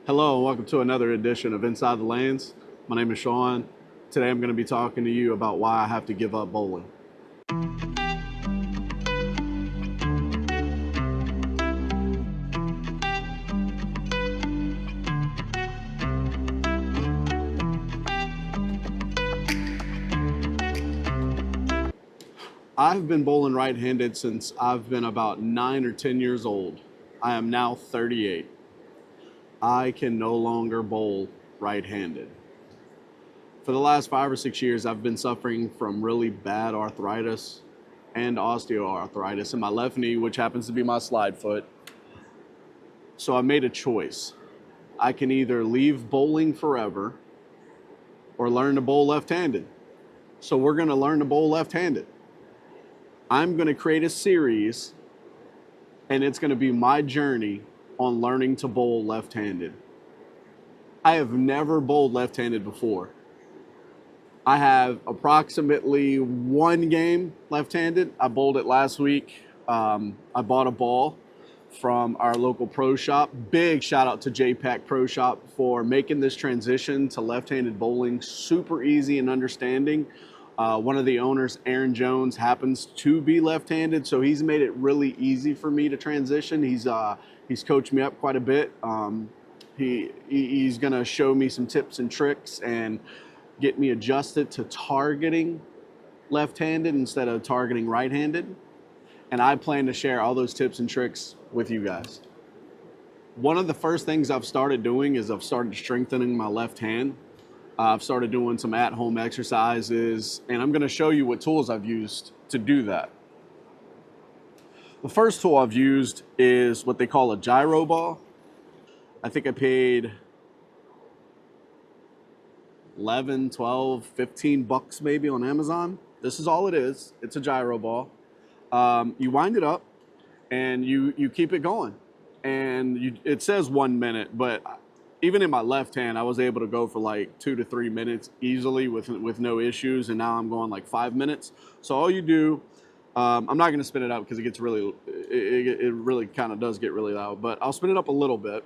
Hello and welcome to another edition of Inside the Lanes. My name is Sean. Today I'm going to be talking to you about why I have to give up bowling. I've been bowling right-handed since I've been about 9 or 10 years old. I am now 38. I can no longer bowl right-handed. For the last 5 or 6 years, I've been suffering from really bad arthritis and osteoarthritis in my left knee, which happens to be my slide foot. So I made a choice. I can either leave bowling forever or learn to bowl left-handed. So we're going to learn to bowl left-handed. I'm going to create a series, and it's going to be my journey on learning to bowl left-handed. I have never bowled left-handed before. I have approximately one game left-handed. I bowled it last week. I bought a ball from our local pro shop. Big shout out to JPak ProShop for making this transition to left-handed bowling super easy and understanding. One of the owners, Aaron Jones, happens to be left-handed, so he's made it really easy for me to transition. He's coached me up quite a bit. He's going to show me some tips and tricks and get me adjusted to targeting left-handed instead of targeting right-handed. And I plan to share all those tips and tricks with you guys. One of the first things I've started doing is I've started strengthening my left hand. I've started doing some at-home exercises, and I'm going to show you what tools I've used to do that. The first tool I've used is what they call a gyro ball. I think I paid 11, 12, 15 bucks maybe on Amazon. This is all it is. It's a gyro ball. You wind it up and you keep it going. And it says 1 minute, but even in my left hand, I was able to go for like 2 to 3 minutes easily with no issues. And now I'm going like 5 minutes. So all you do, I'm not going to spin it up because it really kind of does get really loud, but I'll spin it up a little bit.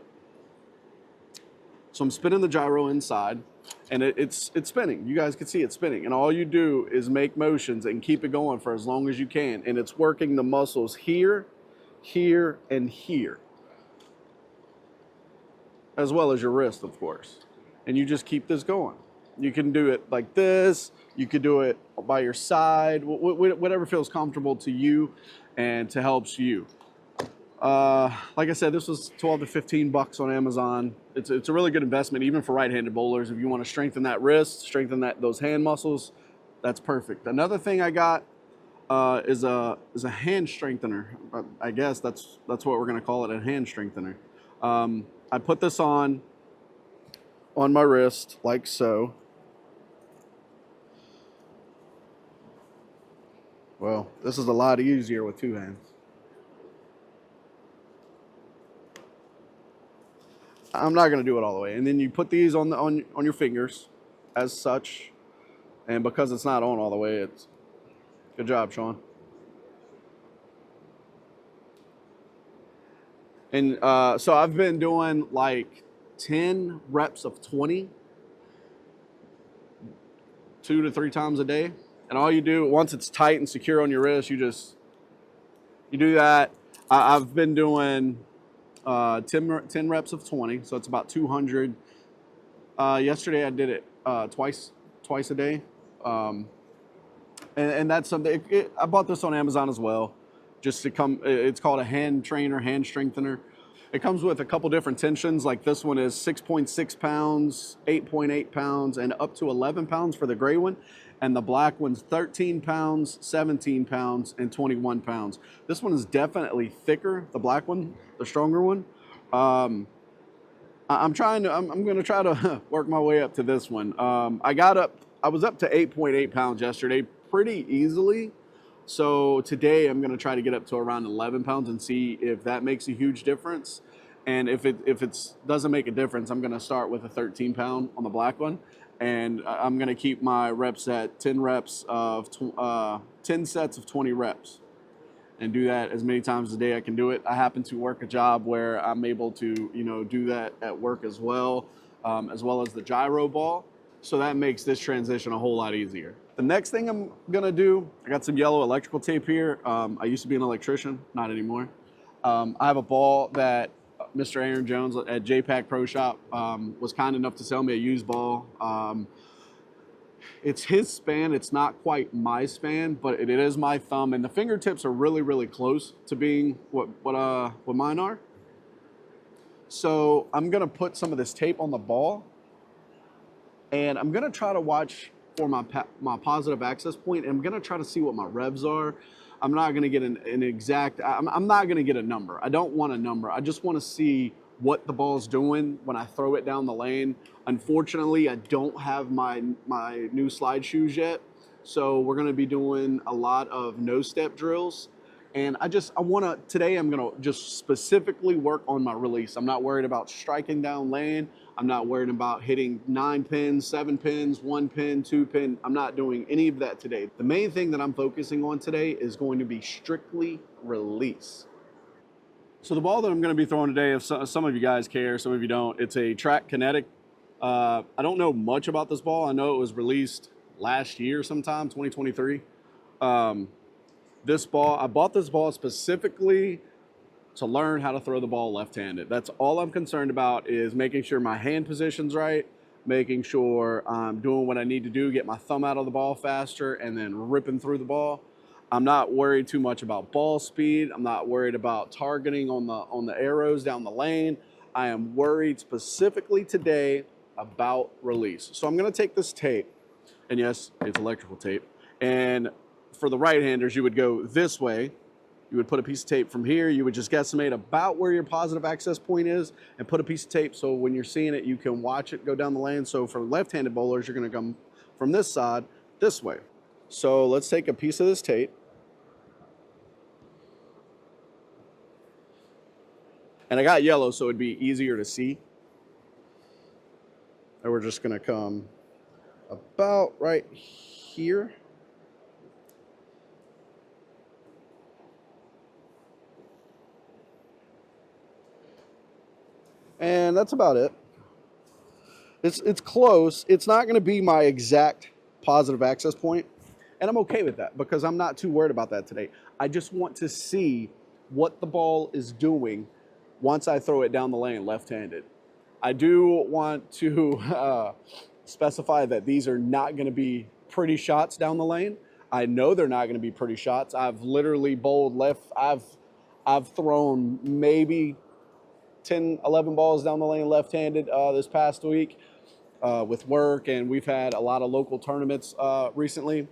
So I'm spinning the gyro inside, and it's spinning. You guys can see it spinning. And all you do is make motions and keep it going for as long as you can. And it's working the muscles here, here, and here, as well as your wrist, of course. And you just keep this going. You can do it like this. You could do it by your side, whatever feels comfortable to you and to helps you. Like I said, this was 12 to 15 bucks on Amazon. It's a really good investment, even for right-handed bowlers. If you want to strengthen that wrist, strengthen those hand muscles, that's perfect. Another thing I got is a hand strengthener. I guess that's what we're going to call it, a hand strengthener. I put this on my wrist like so. Well, this is a lot easier with two hands. I'm not going to do it all the way. And then you put these on your fingers as such. And because it's not on all the way, it's good job, Sean. And so I've been doing like 10 reps of 20, 2 to 3 times a day. And all you do, once it's tight and secure on your wrist, you do that. I've been doing 10 reps of 20, so it's about 200. Yesterday I did it twice a day. And that's something, I bought this on Amazon as well, just to come, it's called a hand trainer, hand strengthener. It comes with a couple different tensions, like this one is 6.6 pounds, 8.8 pounds, and up to 11 pounds for the gray one. And the black one's 13 pounds, 17 pounds, and 21 pounds. This one is definitely thicker, the black one, the stronger one. I'm going to try to work my way up to this one. I was up to 8.8 pounds yesterday pretty easily. So today I'm going to try to get up to around 11 pounds and see if that makes a huge difference. And if it doesn't make a difference, I'm going to start with a 13 pound on the black one. And I'm going to keep my reps at 10 reps of 10 sets of 20 reps. and do that as many times a day I can do it. I happen to work a job where I'm able to, do that at work as well as the gyro ball. So that makes this transition a whole lot easier. The next thing I'm gonna do, I got some yellow electrical tape here. I used to be an electrician, not anymore. I have a ball that Mr. Aaron Jones at JPak ProShop was kind enough to sell me a used ball. It's his span. It's not quite my span, but it is my thumb, and the fingertips are really, really close to being what mine are. So I'm gonna put some of this tape on the ball, and I'm gonna try to watch for my positive access point, and I'm gonna try to see what my revs are. I'm not gonna get an exact. I'm not gonna get a number. I don't want a number. I just want to see what the ball's doing when I throw it down the lane. Unfortunately, I don't have my new slide shoes yet, so we're gonna be doing a lot of no step drills. And today I'm gonna just specifically work on my release. I'm not worried about striking down lane. I'm not worried about hitting 9 pins, 7 pins, 1 pin, 2 pin. I'm not doing any of that today. The main thing that I'm focusing on today is going to be strictly release. So the ball that I'm going to be throwing today, if some of you guys care, some of you don't, it's a Track Kinetic. I don't know much about this ball. I know it was released last year sometime, 2023. I bought this ball specifically to learn how to throw the ball left-handed. That's all I'm concerned about, is making sure my hand position's right, making sure I'm doing what I need to do, get my thumb out of the ball faster, and then ripping through the ball. I'm not worried too much about ball speed. I'm not worried about targeting on the arrows down the lane. I am worried specifically today about release. So I'm gonna take this tape, and yes, it's electrical tape. And for the right-handers, you would go this way. You would put a piece of tape from here. You would just guesstimate about where your positive access point is and put a piece of tape so when you're seeing it, you can watch it go down the lane. So for left-handed bowlers, you're gonna come from this side this way. So let's take a piece of this tape. And I got yellow, so it'd be easier to see. And we're just gonna come about right here. And that's about it. It's close. It's not gonna be my exact positive access point, and I'm okay with that because I'm not too worried about that today. I just want to see what the ball is doing once I throw it down the lane left-handed. I do want to specify that these are not going to be pretty shots down the lane. I know they're not going to be pretty shots. I've literally bowled left. I've thrown maybe 10, 11 balls down the lane left-handed this past week with work, and we've had a lot of local tournaments recently.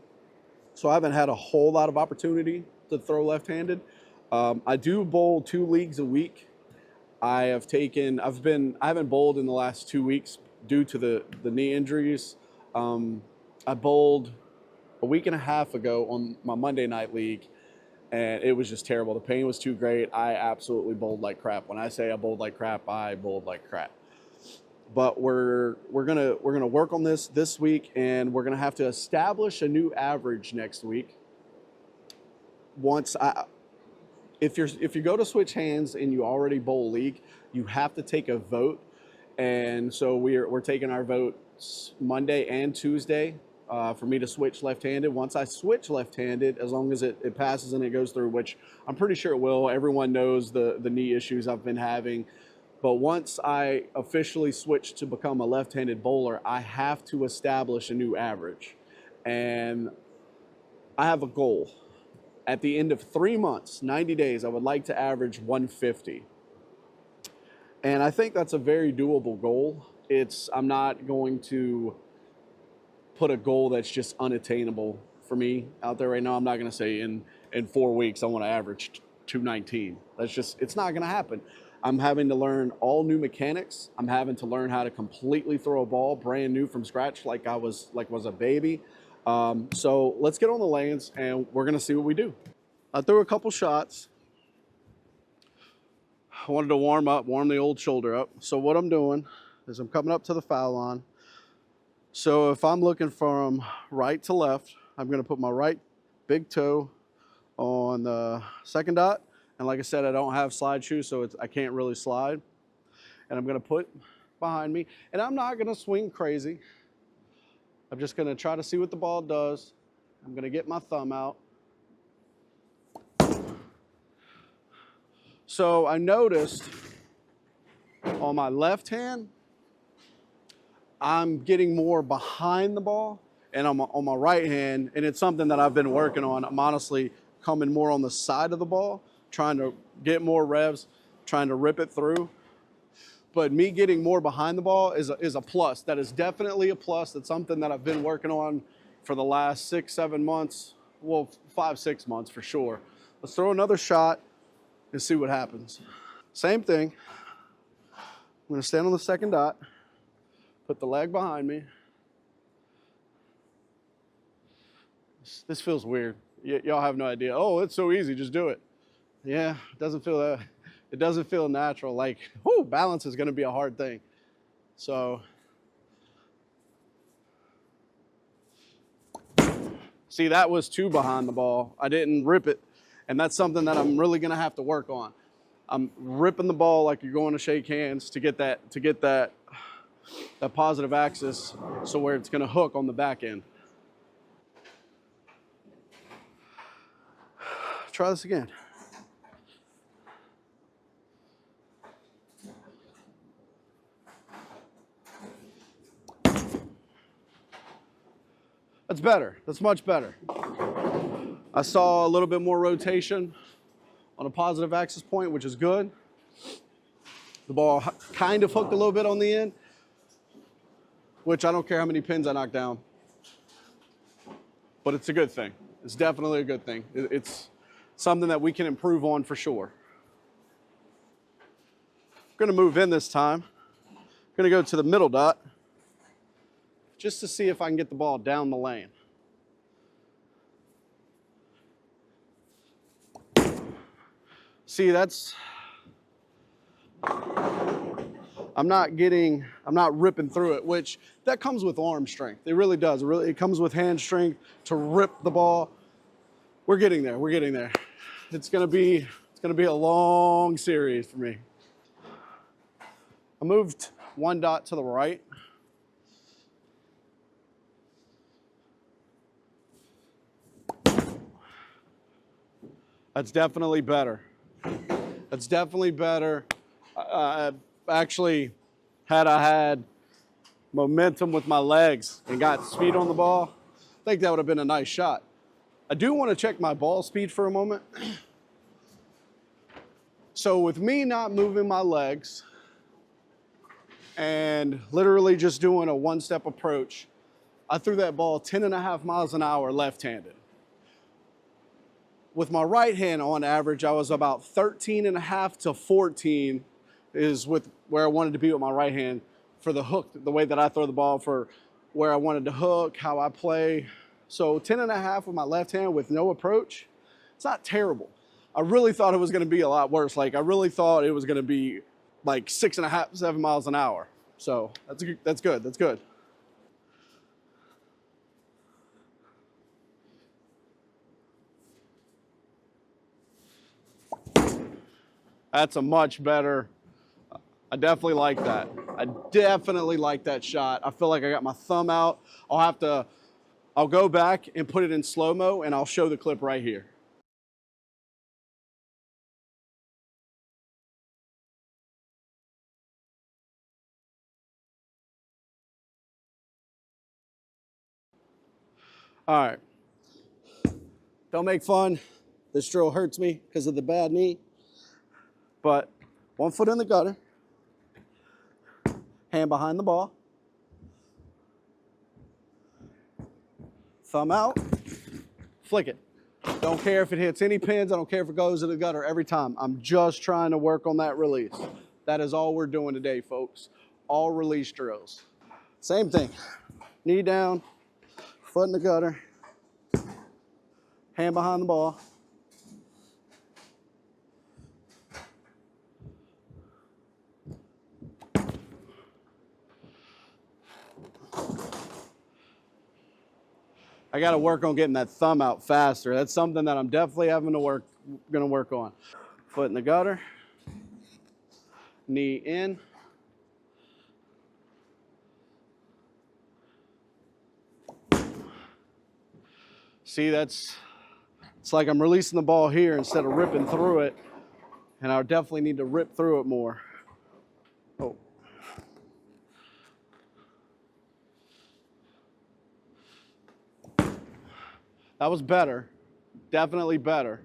So I haven't had a whole lot of opportunity to throw left-handed. I do bowl 2 leagues a week. I haven't bowled in the last 2 weeks due to the knee injuries. I bowled a week and a half ago on my Monday night league, and it was just terrible. The pain was too great. I absolutely bowled like crap. When I say I bowled like crap, I bowled like crap. But we're gonna work on this week, and we're gonna have to establish a new average next week. If you go to switch hands and you already bowl league, you have to take a vote, and so we're taking our votes Monday and Tuesday for me to switch left-handed. Once I switch left-handed, as long as it passes and it goes through, which I'm pretty sure it will. Everyone knows the knee issues I've been having. But once I officially switch to become a left-handed bowler, I have to establish a new average. And I have a goal. At the end of 3 months, 90 days, I would like to average 150. And I think that's a very doable goal. I'm not going to put a goal that's just unattainable for me out there right now. I'm not going to say in 4 weeks I want to average 219. It's not going to happen. I'm having to learn all new mechanics. I'm having to learn how to completely throw a ball brand new from scratch like I was a baby. So let's get on the lanes and we're going to see what we do. I threw a couple shots. I wanted to warm the old shoulder up. So what I'm doing is I'm coming up to the foul line. So if I'm looking from right to left, I'm going to put my right big toe on the second dot. And like I said, I don't have slide shoes, so I can't really slide. And I'm gonna put behind me, and I'm not gonna swing crazy. I'm just gonna try to see what the ball does. I'm gonna get my thumb out. So I noticed on my left hand, I'm getting more behind the ball, and on my right hand, and it's something that I've been working on. I'm honestly coming more on the side of the ball, trying to get more revs, trying to rip it through. But me getting more behind the ball is a plus. That is definitely a plus. That's something that I've been working on for the last 6, 7 months. Well, 5, 6 months for sure. Let's throw another shot and see what happens. Same thing. I'm gonna stand on the second dot, put the leg behind me. This feels weird. Y'all have no idea. Oh, it's so easy, just do it. Yeah, it doesn't feel natural. Like, whoo, balance is gonna be a hard thing. So, see, that was too behind the ball. I didn't rip it, and that's something that I'm really gonna have to work on. I'm ripping the ball like you're going to shake hands to get that positive axis, so where it's gonna hook on the back end. Try this again. That's better. That's much better. I saw a little bit more rotation on a positive axis point, which is good. The ball kind of hooked a little bit on the end, which I don't care how many pins I knock down, but it's a good thing. It's definitely a good thing. It's something that we can improve on for sure. I'm gonna move in this time. I'm gonna go to the middle dot just to see if I can get the ball down the lane. See, I'm not ripping through it, which that comes with arm strength. It really does. It comes with hand strength to rip the ball. We're getting there. We're getting there. It's gonna be a long series for me. I moved one dot to the right. That's definitely better. That's definitely better. Actually, had I had momentum with my legs and got speed on the ball, I think that would have been a nice shot. I do want to check my ball speed for a moment. So with me not moving my legs and literally just doing a one-step approach, I threw that ball 10.5 miles an hour left-handed. With my right hand on average, I was about 13.5 to 14 is with where I wanted to be with my right hand for the hook, the way that I throw the ball, for where I wanted to hook, how I play. So 10.5 with my left hand with no approach, it's not terrible. I really thought it was gonna be a lot worse. Like I really thought it was gonna be like 6.5, 7 miles an hour. So that's good, that's good. That's a much better, I definitely like that. I definitely like that shot. I feel like I got my thumb out. I'll go back and put it in slow-mo and I'll show the clip right here. All right. Don't make fun. This drill hurts me because of the bad knee. But 1 foot in the gutter, hand behind the ball, thumb out, flick it. Don't care if it hits any pins. I don't care if it goes in the gutter every time. I'm just trying to work on that release. That is all we're doing today, folks. All release drills. Same thing. Knee down, foot in the gutter, hand behind the ball. I got to work on getting that thumb out faster. That's something that I'm definitely gonna work on. Foot in the gutter, knee in. See, it's like I'm releasing the ball here instead of ripping through it, and I definitely need to rip through it more. Oh. That was better, definitely better.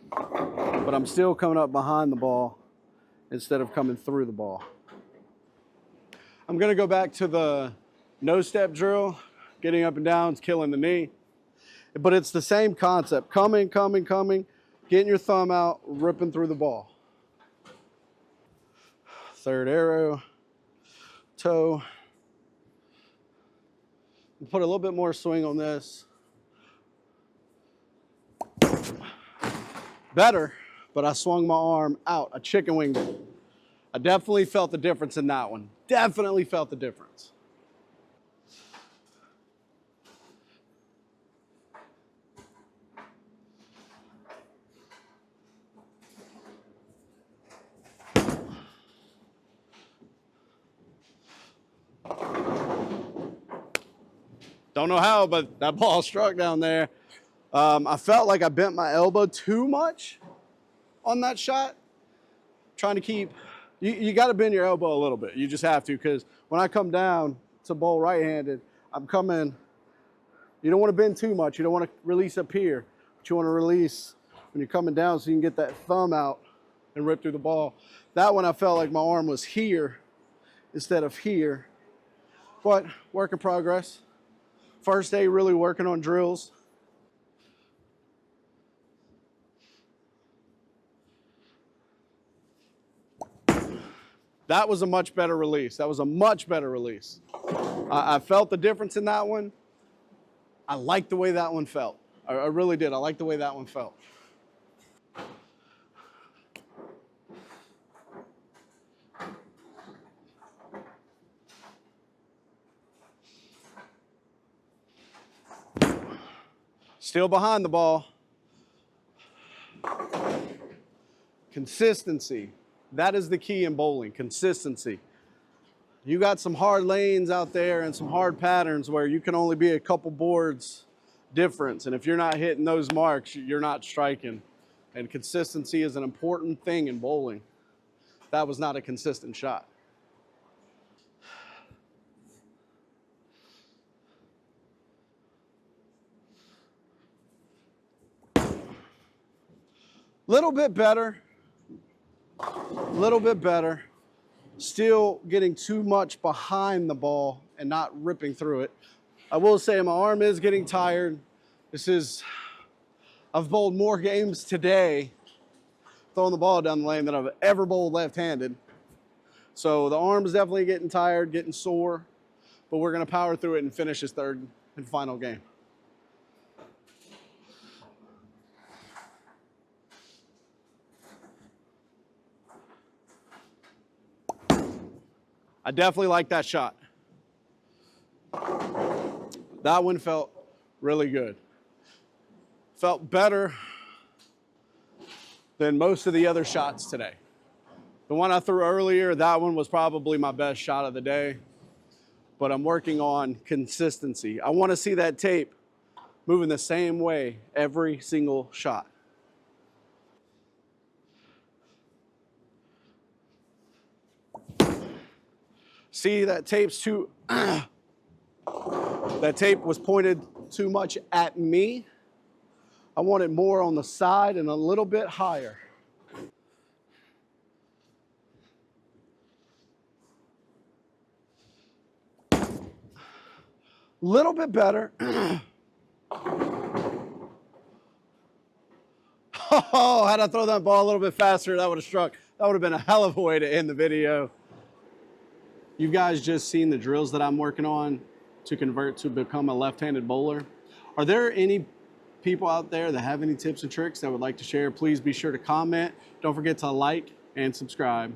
But I'm still coming up behind the ball instead of coming through the ball. I'm gonna go back to the no step drill. Getting up and down is killing the knee. But it's the same concept. Coming, getting your thumb out, ripping through the ball. Third arrow, toe. Put a little bit more swing on this. Better, but I swung my arm out. I chicken winged it. I definitely felt the difference in that one. Definitely felt the difference. Don't know how, but that ball struck down there. I felt like I bent my elbow too much on that shot. Trying to keep, you got to bend your elbow a little bit. You just have to, because when I come down to bowl right-handed, I'm coming, you don't want to bend too much. You don't want to release up here, but you want to release when you're coming down so you can get that thumb out and rip through the ball. That one I felt like my arm was here instead of here, but work in progress. First day really working on drills. That was a much better release. That was a much better release. I felt the difference in that one. I liked the way that one felt. I really did. I liked the way that one felt. Still behind the ball. Consistency. That is the key in bowling, consistency. You got some hard lanes out there and some hard patterns where you can only be a couple boards difference. And if you're not hitting those marks, you're not striking. And consistency is an important thing in bowling. That was not a consistent shot. Little bit better. Little bit better. Still getting too much behind the ball and not ripping through it. I will say my arm is getting tired. I've bowled more games today throwing the ball down the lane than I've ever bowled left-handed. So the arm's definitely getting tired, getting sore, but we're gonna power through it and finish this third and final game. I definitely like that shot. That one felt really good. Felt better than most of the other shots today. The one I threw earlier, that one was probably my best shot of the day, but I'm working on consistency. I want to see that tape moving the same way every single shot. See, that tape's too, that tape was pointed too much at me. I want it more on the side and a little bit higher. Little bit better. Oh, had I thrown that ball a little bit faster, that would have struck. That would have been a hell of a way to end the video. You guys just seen the drills that I'm working on to convert to become a left-handed bowler. Are there any people out there that have any tips and tricks that would like to share? Please be sure to comment. Don't forget to like and subscribe.